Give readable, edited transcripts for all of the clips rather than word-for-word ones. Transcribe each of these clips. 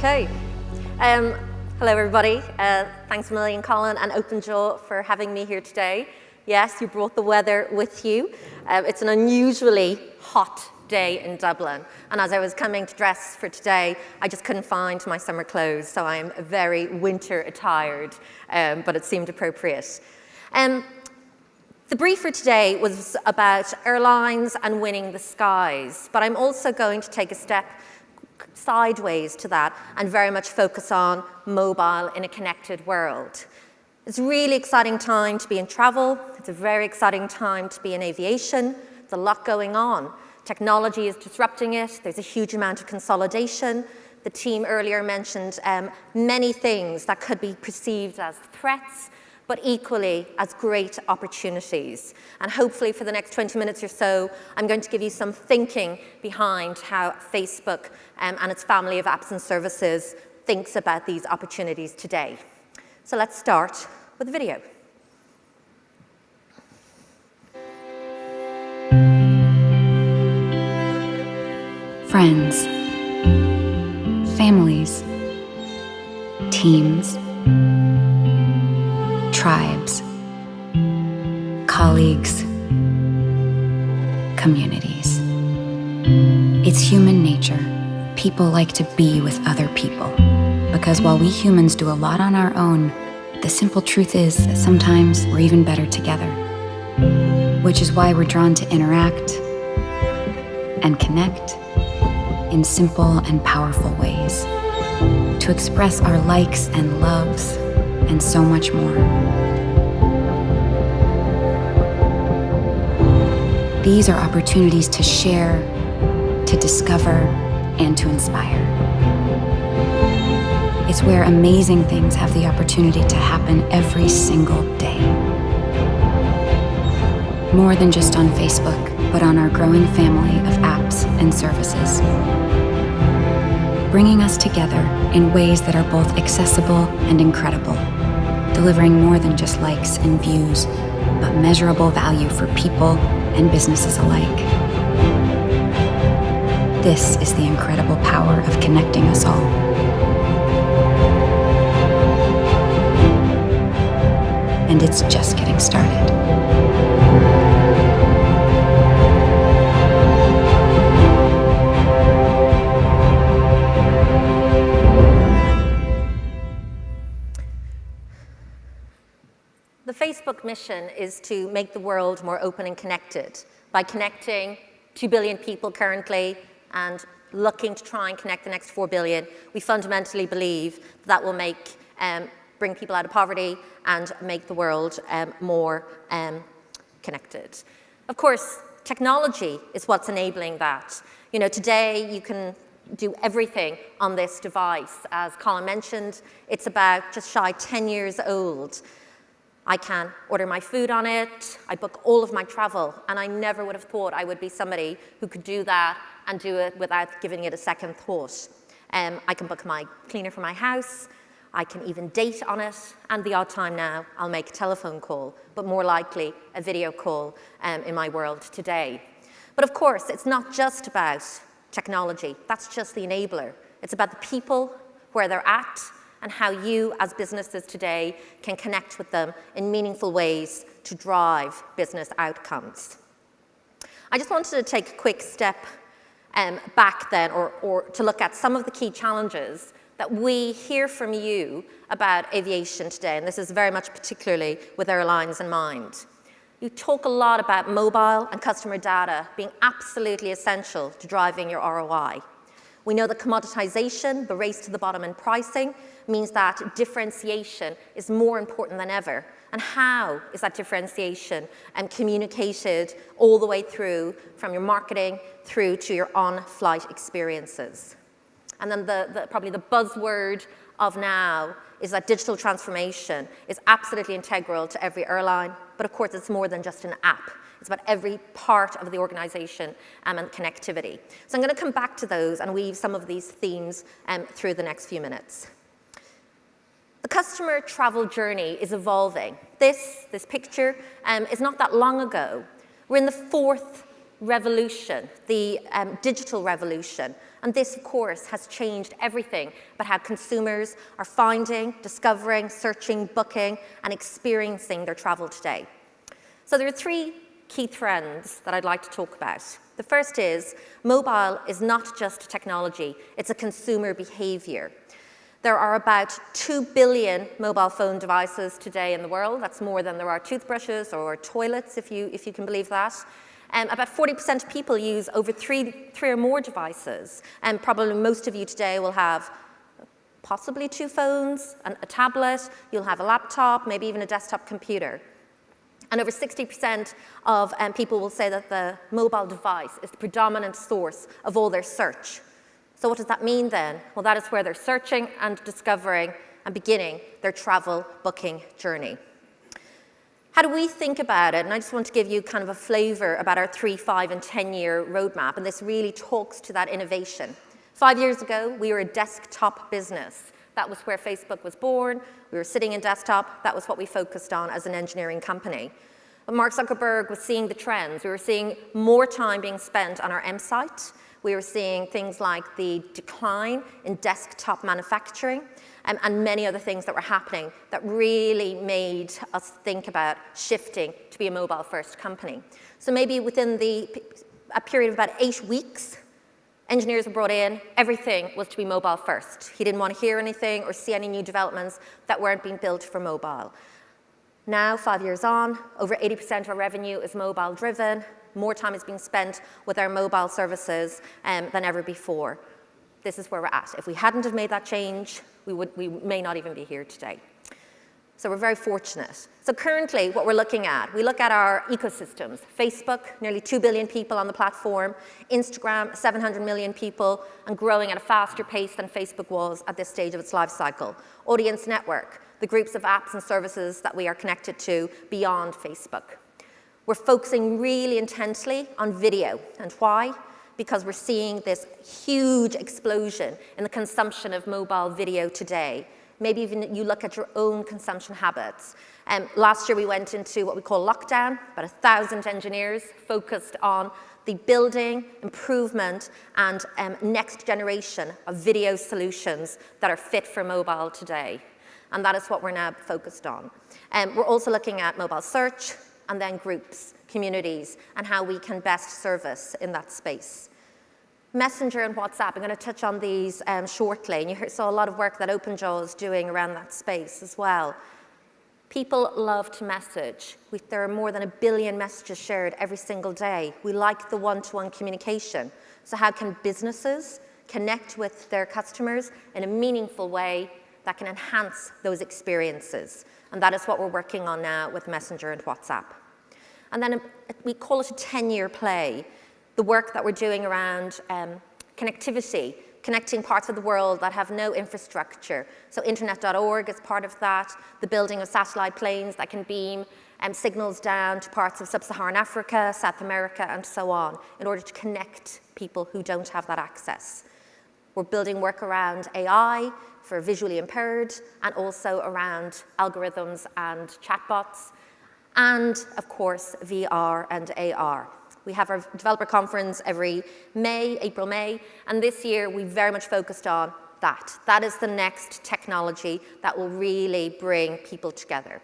Okay. Hello, everybody. Thanks a million, Colin and OpenJaw, for having me here today. Yes, you brought the weather with you. It's an unusually hot day in Dublin. And as I was coming to dress for today, I just couldn't find my summer clothes. So I'm very winter attired, but it seemed appropriate. The brief for today was about airlines and winning the skies. But I'm also going to take a step sideways to that and very much focus on mobile in a connected world. It's a really exciting time to be in travel. It's a very exciting time to be in aviation. There's a lot going on. Technology is disrupting it. There's a huge amount of consolidation. The team earlier mentioned many things that could be perceived as threats, but equally as great opportunities. And hopefully for the next 20 minutes or so, I'm going to give you some thinking behind how Facebook and its family of apps and services thinks about these opportunities today. So let's start with the video. Friends, families, teams, tribes, colleagues, communities. It's human nature. People like to be with other people. Because while we humans do a lot on our own, the simple truth is that sometimes we're even better together. Which is why we're drawn to interact and connect in simple and powerful ways. To express our likes and loves and so much more. These are opportunities to share, to discover, and to inspire. It's where amazing things have the opportunity to happen every single day. More than just on Facebook, but on our growing family of apps and services. Bringing us together in ways that are both accessible and incredible, delivering more than just likes and views, but measurable value for people and businesses alike. This is the incredible power of connecting us all. And it's just getting started. The Facebook mission is to make the world more open and connected by connecting 2 billion people currently and looking to try and connect the next 4 billion. We fundamentally believe that will bring people out of poverty and make the world more connected. Of course, technology is what's enabling that. You know, today you can do everything on this device. As Colin mentioned, it's about just shy 10 years old. I can order my food on it, I book all of my travel, and I never would have thought I would be somebody who could do that and do it without giving it a second thought. I can book my cleaner for my house, I can even date on it, and the odd time now I'll make a telephone call, but more likely a video call in my world today. But of course, it's not just about technology, that's just the enabler. It's about the people, where they're at, and how you as businesses today can connect with them in meaningful ways to drive business outcomes. I just wanted to take a quick step back then or to look at some of the key challenges that we hear from you about aviation today, and this is very much particularly with airlines in mind. You talk a lot about mobile and customer data being absolutely essential to driving your ROI. We know that commoditization, the race to the bottom in pricing, means that differentiation is more important than ever. And how is that differentiation communicated all the way through, from your marketing through to your on-flight experiences? And then probably the buzzword of now is that digital transformation is absolutely integral to every airline, but of course it's more than just an app. It's about every part of the organization and connectivity. So I'm going to come back to those and weave some of these themes through the next few minutes. The customer travel journey is evolving. This picture is not that long ago. We're in the 4th revolution, the digital revolution. And this, of course, has changed everything about how consumers are finding, discovering, searching, booking, and experiencing their travel today. So there are three key trends that I'd like to talk about. The first is mobile is not just technology, it's a consumer behavior. There are about 2 billion mobile phone devices today in the world. That's more than there are toothbrushes or toilets, if you can believe that. About 40% of people use over three or more devices. And probably most of you today will have possibly 2 phones, a tablet, you'll have a laptop, maybe even a desktop computer. And over 60% of people will say that the mobile device is the predominant source of all their search. So what does that mean then? Well, that is where they're searching and discovering and beginning their travel booking journey. How do we think about it? And I just want to give you kind of a flavor about our 3, 5, and 10-year roadmap, and this really talks to that innovation. 5 years ago, we were a desktop business. That was where Facebook was born. We were sitting in desktop. That was what we focused on as an engineering company. But Mark Zuckerberg was seeing the trends. We were seeing more time being spent on our M site. We were seeing things like the decline in desktop manufacturing and many other things that were happening that really made us think about shifting to be a mobile-first company. So maybe within a period of about 8 weeks, engineers were brought in, everything was to be mobile first. He didn't want to hear anything or see any new developments that weren't being built for mobile. Now, 5 years on, over 80% of our revenue is mobile driven. More time is being spent with our mobile services than ever before. This is where we're at. If we hadn't have made that change, we may not even be here today. So we're very fortunate. So currently, what we're looking at, we look at our ecosystems. Facebook, nearly 2 billion people on the platform. Instagram, 700 million people, and growing at a faster pace than Facebook was at this stage of its life cycle. Audience network, the groups of apps and services that we are connected to beyond Facebook. We're focusing really intensely on video. And why? Because we're seeing this huge explosion in the consumption of mobile video today. Maybe even you look at your own consumption habits. Last year we went into what we call lockdown, about 1,000 engineers focused on the building, improvement, and next generation of video solutions that are fit for mobile today. And that is what we're now focused on. We're also looking at mobile search, and then groups, communities, and how we can best service in that space. Messenger and WhatsApp, I'm going to touch on these shortly, and you saw a lot of work that OpenJaw is doing around that space as well. People love to message. There are more than 1 billion messages shared every single day. We like the one-to-one communication. So how can businesses connect with their customers in a meaningful way that can enhance those experiences? And that is what we're working on now with Messenger and WhatsApp. And then we call it a 10-year play. The work that we're doing around connectivity, connecting parts of the world that have no infrastructure. So internet.org is part of that, the building of satellite planes that can beam signals down to parts of sub-Saharan Africa, South America, and so on, in order to connect people who don't have that access. We're building work around AI for visually impaired, and also around algorithms and chatbots, and of course, VR and AR. We have our developer conference every April, May, and this year we very much focused on that. That is the next technology that will really bring people together.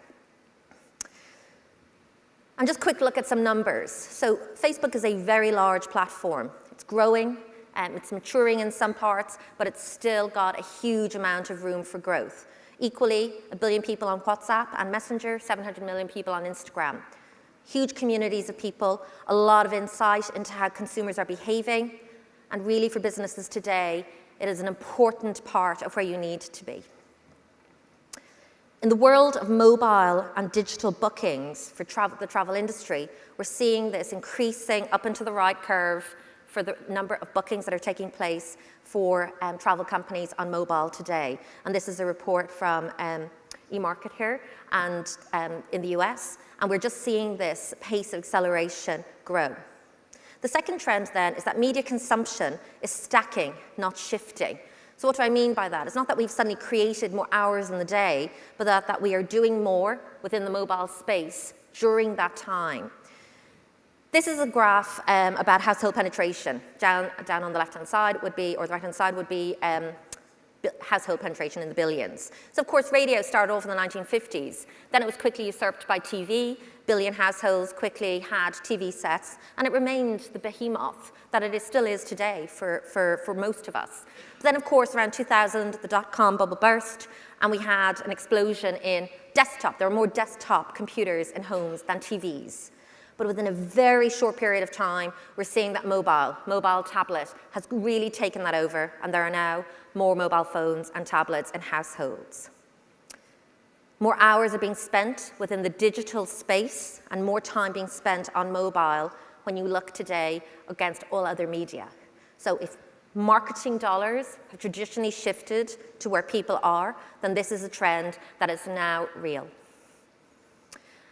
And just a quick look at some numbers. So Facebook is a very large platform. It's growing, it's maturing in some parts, but it's still got a huge amount of room for growth. Equally, 1 billion people on WhatsApp and Messenger, 700 million people on Instagram. Huge communities of people, a lot of insight into how consumers are behaving, and really for businesses today, it is an important part of where you need to be. In the world of mobile and digital bookings for the travel industry, we're seeing this increasing up and to the right curve for the number of bookings that are taking place for travel companies on mobile today. And this is a report from eMarketer and in the US, and we're just seeing this pace of acceleration grow. The second trend then is that media consumption is stacking, not shifting. So what do I mean by that? It's not that we've suddenly created more hours in the day, but that we are doing more within the mobile space during that time. This is a graph about household penetration. Down on the left-hand side would be, or the right-hand side would be household penetration in the billions. So of course radio started off in the 1950s. Then it was quickly usurped by TV. Billion households quickly had TV sets, and it remained the behemoth that it still is today for most of us. But then of course around 2000 the dot-com bubble burst, and we had an explosion in desktop. There were more desktop computers in homes than TVs. But within a very short period of time, we're seeing that mobile tablet has really taken that over, and there are now more mobile phones and tablets in households. More hours are being spent within the digital space and more time being spent on mobile when you look today against all other media. So if marketing dollars have traditionally shifted to where people are, then this is a trend that is now real.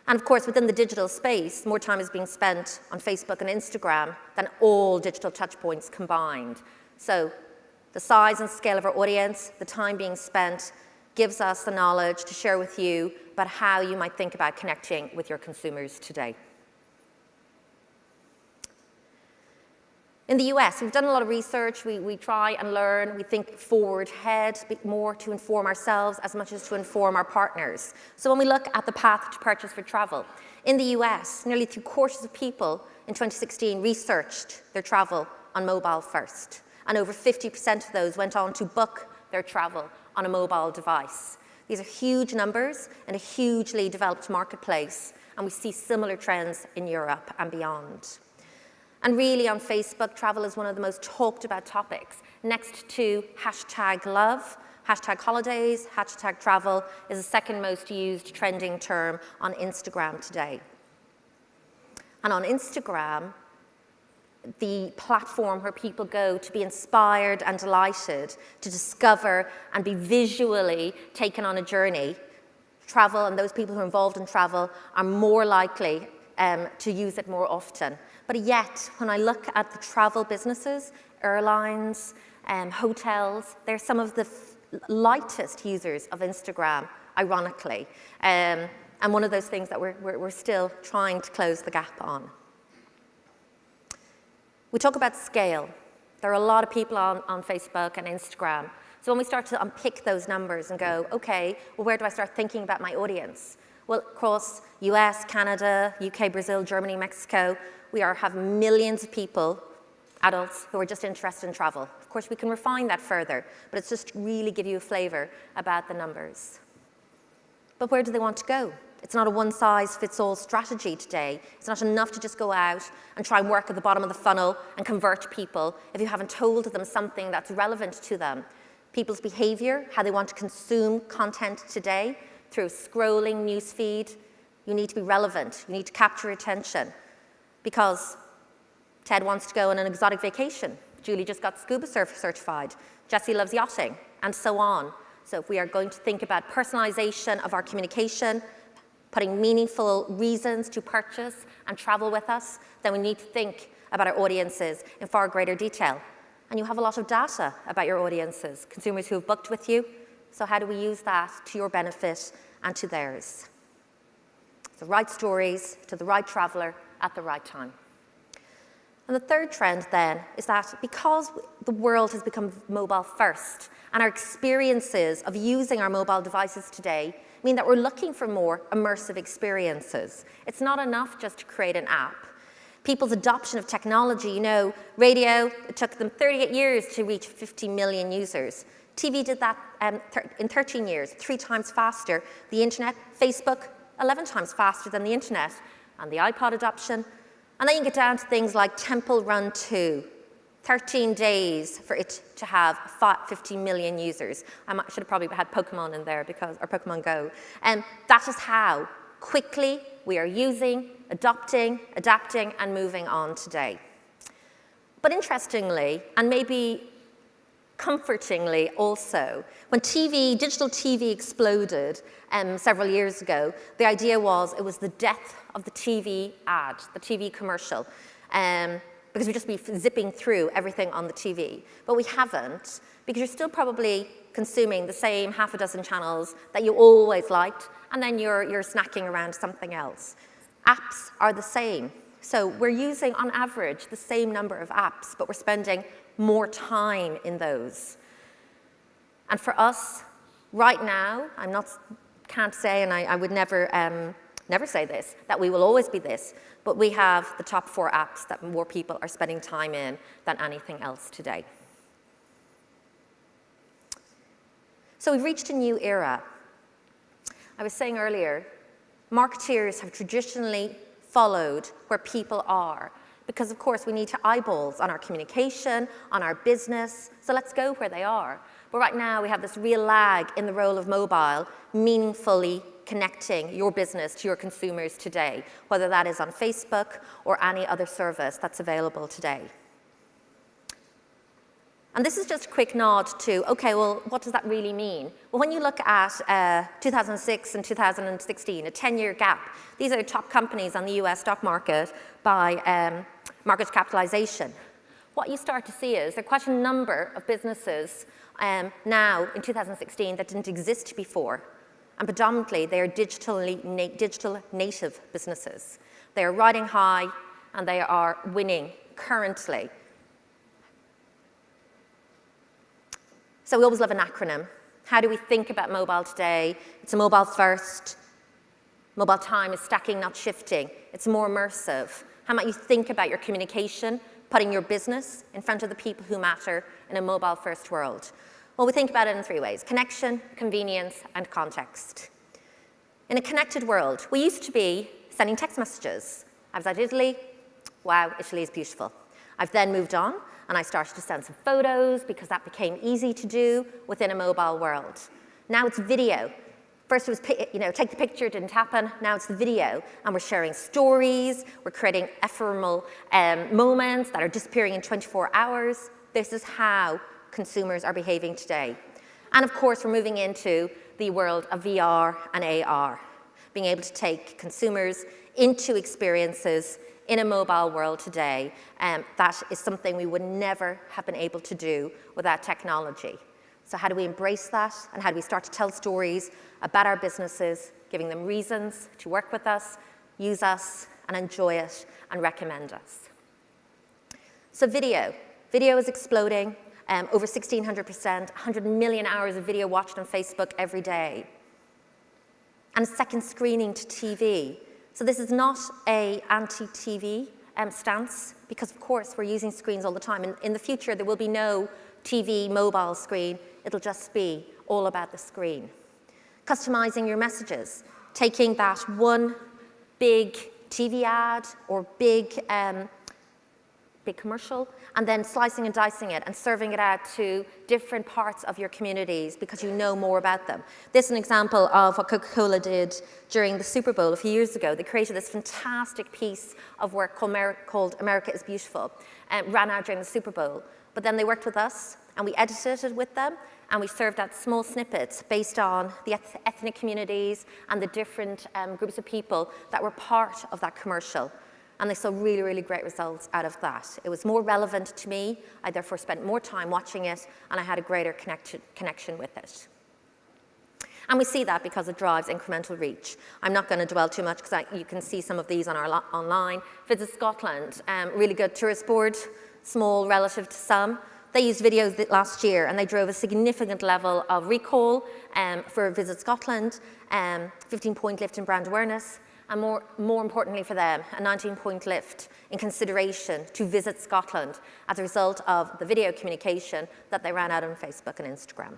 And of course, within the digital space, more time is being spent on Facebook and Instagram than all digital touchpoints combined. So the size and scale of our audience, the time being spent, gives us the knowledge to share with you about how you might think about connecting with your consumers today. In the US, we've done a lot of research. We try and learn. We think forward ahead, more to inform ourselves as much as to inform our partners. So when we look at the path to purchase for travel, in the US, nearly 3/4 of people in 2016 researched their travel on mobile first. And over 50% of those went on to book their travel on a mobile device. These are huge numbers in a hugely developed marketplace, and we see similar trends in Europe and beyond. And really on Facebook, travel is one of the most talked about topics. Next to #love, #holidays, #travel is the second most used trending term on Instagram today. And on Instagram, the platform where people go to be inspired and delighted, to discover and be visually taken on a journey, travel and those people who are involved in travel are more likely to use it more often. But yet, when I look at the travel businesses, airlines, hotels, they're some of the lightest users of Instagram, ironically. And one of those things that we're still trying to close the gap on. We talk about scale. There are a lot of people on Facebook and Instagram. So when we start to unpick those numbers and go, okay, well, where do I start thinking about my audience? Well, across US, Canada, UK, Brazil, Germany, Mexico, we have millions of people, adults, who are just interested in travel. Of course, we can refine that further, but it's just really give you a flavor about the numbers. But where do they want to go? It's not a one-size-fits-all strategy today. It's not enough to just go out and try and work at the bottom of the funnel and convert people if you haven't told them something that's relevant to them. People's behavior, how they want to consume content today, through scrolling newsfeed, you need to be relevant. You need to capture attention. Because Ted wants to go on an exotic vacation. Julie just got scuba surf certified. Jessie loves yachting, and so on. So if we are going to think about personalization of our communication, putting meaningful reasons to purchase and travel with us, then we need to think about our audiences in far greater detail. And you have a lot of data about your audiences, consumers who have booked with you. So how do we use that to your benefit and to theirs? The right stories to the right traveler at the right time. And the third trend then is that because the world has become mobile first and our experiences of using our mobile devices today mean that we're looking for more immersive experiences. It's not enough just to create an app. People's adoption of technology, radio, it took them 38 years to reach 50 million users. TV did that in 13 years, 3 times faster. The internet, Facebook, 11 times faster than the internet. And the iPod adoption. And then you get down to things like Temple Run 2, 13 days for it to have 50 million users. I should have probably had Pokemon in there or Pokemon Go. And that is how quickly we are using, adopting, adapting, and moving on today. But interestingly, and maybe comfortingly also, when digital TV exploded several years ago, the idea was it was the death of the TV ad, the TV commercial, because we'd just be zipping through everything on the TV. But we haven't, because you're still probably consuming the same half a dozen channels that you always liked, and then you're snacking around something else. Apps are the same. So we're using, on average, the same number of apps, but we're spending more time in those. And for us, right now, can't say, and I would never say this, that we will always be this, but we have the top 4 apps that more people are spending time in than anything else today. So we've reached a new era. I was saying earlier, marketeers have traditionally followed where people are because, of course, we need to eyeballs on our communication, on our business, so let's go where they are. But right now, we have this real lag in the role of mobile, meaningfully connecting your business to your consumers today, whether that is on Facebook or any other service that's available today. And this is just a quick nod to, okay, well, what does that really mean? Well, when you look at 2006 and 2016, a 10-year gap, these are the top companies on the US stock market by market capitalization. What you start to see is there are quite a number of businesses now in 2016 that didn't exist before. And predominantly, they are digital native businesses. They are riding high and they are winning currently. So we always love an acronym. How do we think about mobile today? It's a mobile first. Mobile time is stacking, not shifting. It's more immersive. How might you think about your communication, putting your business in front of the people who matter in a mobile first world? Well, we think about it in 3 ways: connection, convenience, and context. In a connected world, we used to be sending text messages. I was at Italy. Wow, Italy is beautiful. I've then moved on, and I started to send some photos because that became easy to do within a mobile world. Now it's video. First it was, take the picture, didn't happen. Now it's the video, and we're sharing stories. We're creating ephemeral moments that are disappearing in 24 hours. This is how consumers are behaving today. And of course, we're moving into the world of VR and AR, being able to take consumers into experiences in a mobile world today. That is something we would never have been able to do without technology. So how do we embrace that? And how do we start to tell stories about our businesses, giving them reasons to work with us, use us, and enjoy it, and recommend us? So video. Video is exploding. Over 1,600%, 100 million hours of video watched on Facebook every day. And second screening to TV. So this is not an anti-TV stance, because of course we're using screens all the time. In the future, there will be no TV, mobile screen. It'll just be all about the screen. Customizing your messages, taking that one big TV ad or big commercial, and then slicing and dicing it and serving it out to different parts of your communities because you know more about them. This is an example of what Coca-Cola did during the Super Bowl a few years ago. They created this fantastic piece of work called America is Beautiful, and ran out during the Super Bowl. But then they worked with us, and we edited it with them, and we served out small snippets based on the ethnic communities and the different groups of people that were part of that commercial. And they saw really, really great results out of that. It was more relevant to me. I therefore spent more time watching it, and I had a greater connection with it. And we see that because it drives incremental reach. I'm not going to dwell too much because you can see some of these on our online. Visit Scotland, really good tourist board, small relative to some. They used videos last year, and they drove a significant level of recall for Visit Scotland, 15-point lift in brand awareness, and more importantly for them, a 19-point lift in consideration to visit Scotland as a result of the video communication that they ran out on Facebook and Instagram.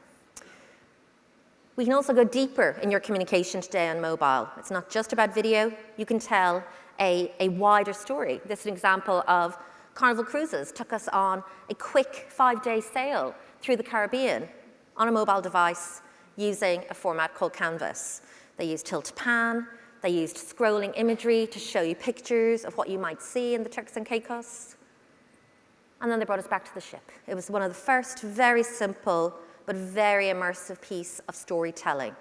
We can also go deeper in your communication today on mobile. It's not just about video. You can tell a wider story. This is an example of Carnival Cruises took us on a quick 5-day sail through the Caribbean on a mobile device using a format called Canvas. They used tilt-to-pan. They used scrolling imagery to show you pictures of what you might see in the Turks and Caicos. And then they brought us back to the ship. It was one of the first very simple but very immersive piece of storytelling,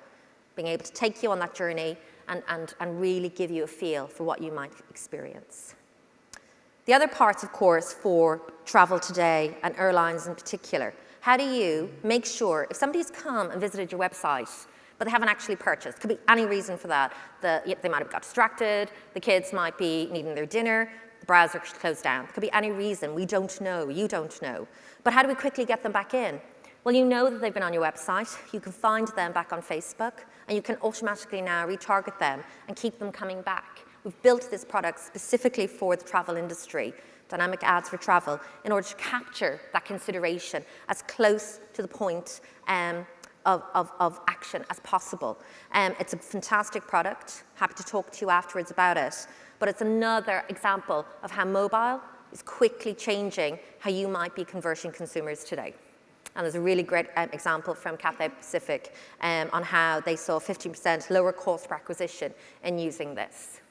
being able to take you on that journey and really give you a feel for what you might experience. The other parts, of course, for travel today and airlines in particular, how do you make sure if somebody's come and visited your website but they haven't actually purchased? Could be any reason for that. They might have got distracted, the kids might be needing their dinner, browser closed down. There could be any reason. We don't know. You don't know. But how do we quickly get them back in? Well, you know that they've been on your website. You can find them back on Facebook, and you can automatically now retarget them and keep them coming back. We've built this product specifically for the travel industry, dynamic ads for travel, in order to capture that consideration as close to the point of action as possible. It's a fantastic product. Happy to talk to you afterwards about it. But it's another example of how mobile is quickly changing how you might be converting consumers today. And there's a really great example from Cathay Pacific on how they saw 15% lower cost per acquisition in using this.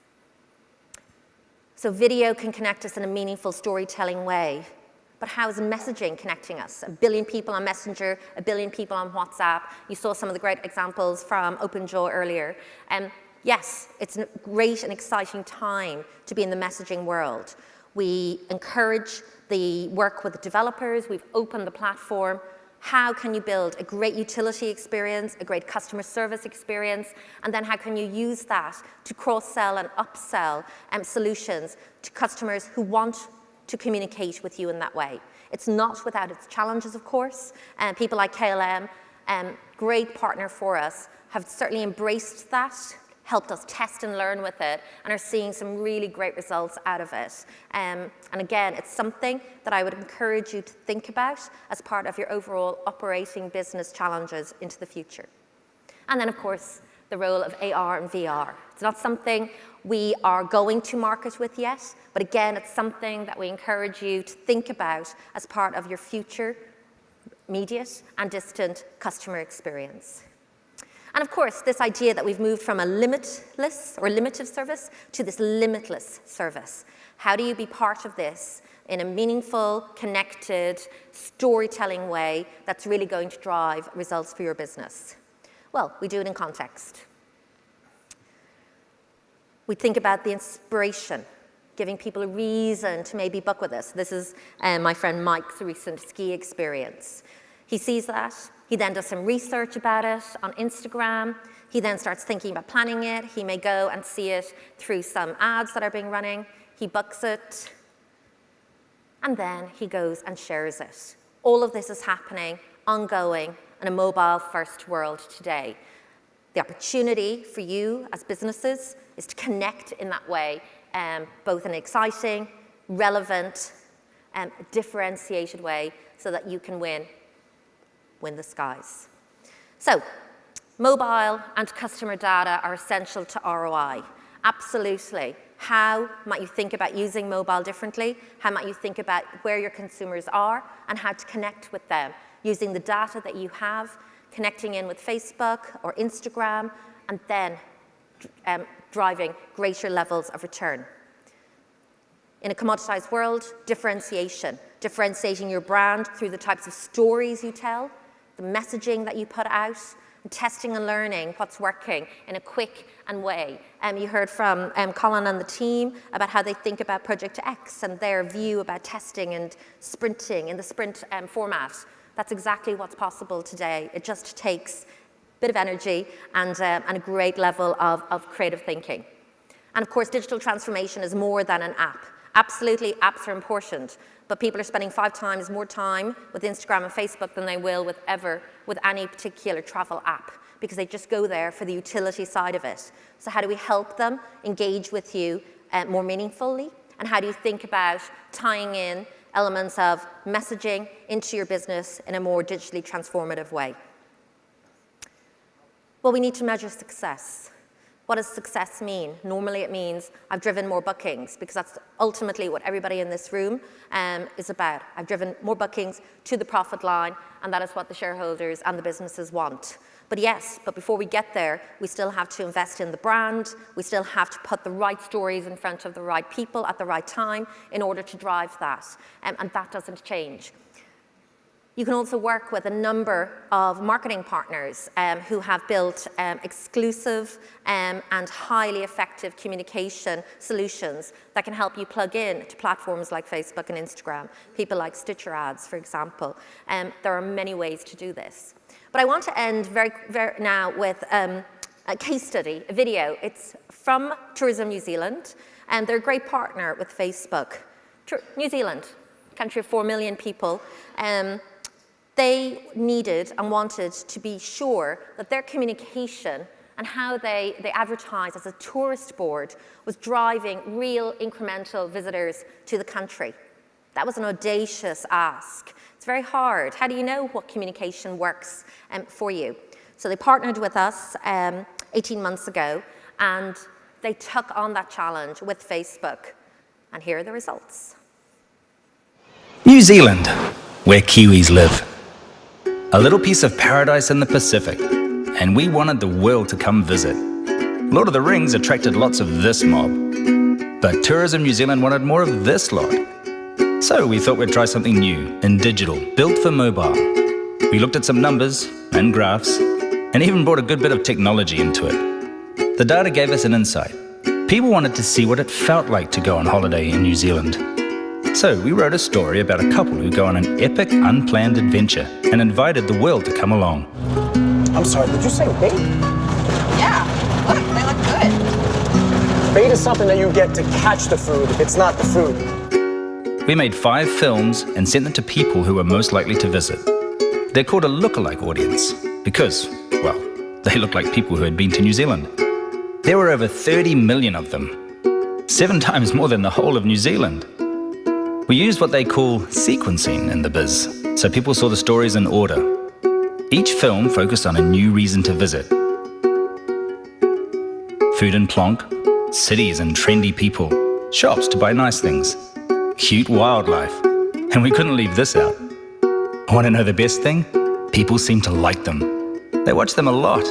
So video can connect us in a meaningful storytelling way. But how is messaging connecting us? 1 billion people on Messenger, 1 billion people on WhatsApp. You saw some of the great examples from OpenJaw earlier. Yes, it's a great and exciting time to be in the messaging world. We encourage the work with the developers. We've opened the platform. How can you build a great utility experience, a great customer service experience, and then how can you use that to cross-sell and upsell solutions to customers who want to communicate with you in that way? It's not without its challenges, of course. People like KLM, great partner for us, have certainly embraced that, helped us test and learn with it, and are seeing some really great results out of it. And again, it's something that I would encourage you to think about as part of your overall operating business challenges into the future. And then, of course, the role of AR and VR. It's not something we are going to market with yet, but again, it's something that we encourage you to think about as part of your future immediate and distant customer experience. And of course, this idea that we've moved from a limitless or limited service to this limitless service. How do you be part of this in a meaningful, connected, storytelling way that's really going to drive results for your business? Well, we do it in context. We think about the inspiration, giving people a reason to maybe book with us. This is my friend Mike's recent ski experience. He sees that. He then does some research about it on Instagram. He then starts thinking about planning it. He may go and see it through some ads that are being running. He books it, and then he goes and shares it. All of this is happening, ongoing, in a mobile-first world today. The opportunity for you as businesses is to connect in that way, both in an exciting, relevant, differentiated way so that you can win the skies. So, mobile and customer data are essential to ROI. Absolutely. How might you think about using mobile differently? How might you think about where your consumers are and how to connect with them using the data that you have, connecting in with Facebook or Instagram, and then driving greater levels of return. In a commoditized world, differentiating your brand through the types of stories you tell, the messaging that you put out, and testing and learning what's working in a quick and way. You heard from Colin and the team about how they think about Project X and their view about testing and sprinting in the sprint format. That's exactly what's possible today. It just takes a bit of energy and a great level of creative thinking. And of course, digital transformation is more than an app. Absolutely, apps are important, but people are spending 5 times more time with Instagram and Facebook than they will with any particular travel app, because they just go there for the utility side of it. So how do we help them engage with you more meaningfully? And how do you think about tying in elements of messaging into your business in a more digitally transformative way? Well, we need to measure success. What does success mean? Normally it means I've driven more bookings, because that's ultimately what everybody in this room is about. I've driven more bookings to the profit line, and that is what the shareholders and the businesses want. But yes, but before we get there, we still have to invest in the brand. We still have to put the right stories in front of the right people at the right time in order to drive that, and that doesn't change. You can also work with a number of marketing partners who have built exclusive and highly effective communication solutions that can help you plug in to platforms like Facebook and Instagram, people like Stitcher Ads, for example. There are many ways to do this. But I want to end very now with a case study, a video. It's from Tourism New Zealand, and they're a great partner with Facebook. New Zealand, country of 4 million people, they needed and wanted to be sure that their communication and how they advertise as a tourist board was driving real incremental visitors to the country. That was an audacious ask. It's very hard. How do you know what communication works for you? So they partnered with us 18 months ago, and they took on that challenge with Facebook. And here are the results. New Zealand, where Kiwis live. A little piece of paradise in the Pacific, and we wanted the world to come visit. Lord of the Rings attracted lots of this mob, but Tourism New Zealand wanted more of this lot. So we thought we'd try something new and digital, built for mobile. We looked at some numbers and graphs, and even brought a good bit of technology into it. The data gave us an insight. People wanted to see what it felt like to go on holiday in New Zealand. So we wrote a story about a couple who go on an epic, unplanned adventure and invited the world to come along. I'm sorry, did you say bait? Yeah, look, they look good. Bait is something that you get to catch the food. It's not the food. We made 5 films and sent them to people who were most likely to visit. They're called a lookalike audience because, well, they look like people who had been to New Zealand. There were over 30 million of them, 7 times more than the whole of New Zealand. We used what they call sequencing in the biz, so people saw the stories in order. Each film focused on a new reason to visit. Food and plonk, cities and trendy people, shops to buy nice things, cute wildlife, and we couldn't leave this out. Want to know the best thing? People seemed to like them. They watched them a lot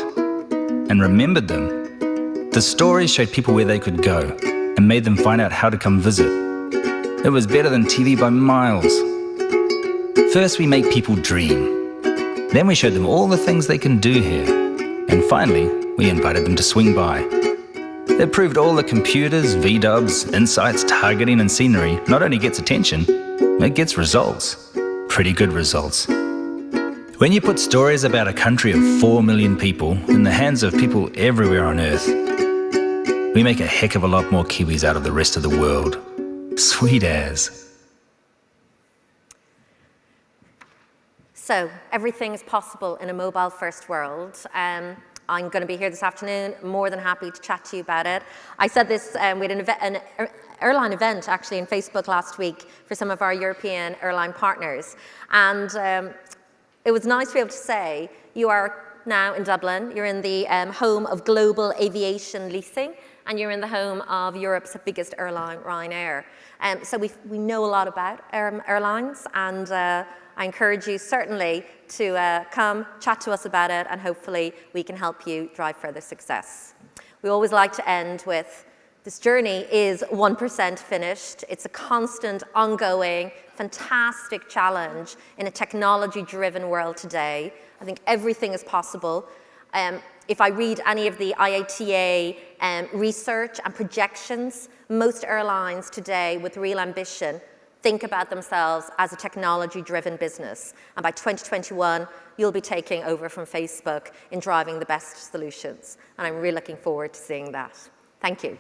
and remembered them. The stories showed people where they could go and made them find out how to come visit. It was better than TV by miles. First, we make people dream. Then we showed them all the things they can do here. And finally, we invited them to swing by. It proved all the computers, VDubs, insights, targeting, and scenery not only gets attention, it gets results. Pretty good results. When you put stories about a country of 4 million people in the hands of people everywhere on Earth, we make a heck of a lot more Kiwis out of the rest of the world. Sweet as. So everything is possible in a mobile-first world. I'm going to be here this afternoon, more than happy to chat to you about it. I said this, we had an airline event actually on Facebook last week for some of our European airline partners. And it was nice to be able to say, you are now in Dublin, you're in the home of global aviation leasing, and you're in the home of Europe's biggest airline, Ryanair. So we know a lot about airlines, and I encourage you certainly to come chat to us about it, and hopefully we can help you drive further success. We always like to end with, this journey is 1% finished. It's a constant, ongoing, fantastic challenge in a technology-driven world today. I think everything is possible. If I read any of the IATA research and projections, most airlines today with real ambition think about themselves as a technology-driven business. And by 2021, you'll be taking over from Facebook in driving the best solutions. And I'm really looking forward to seeing that. Thank you.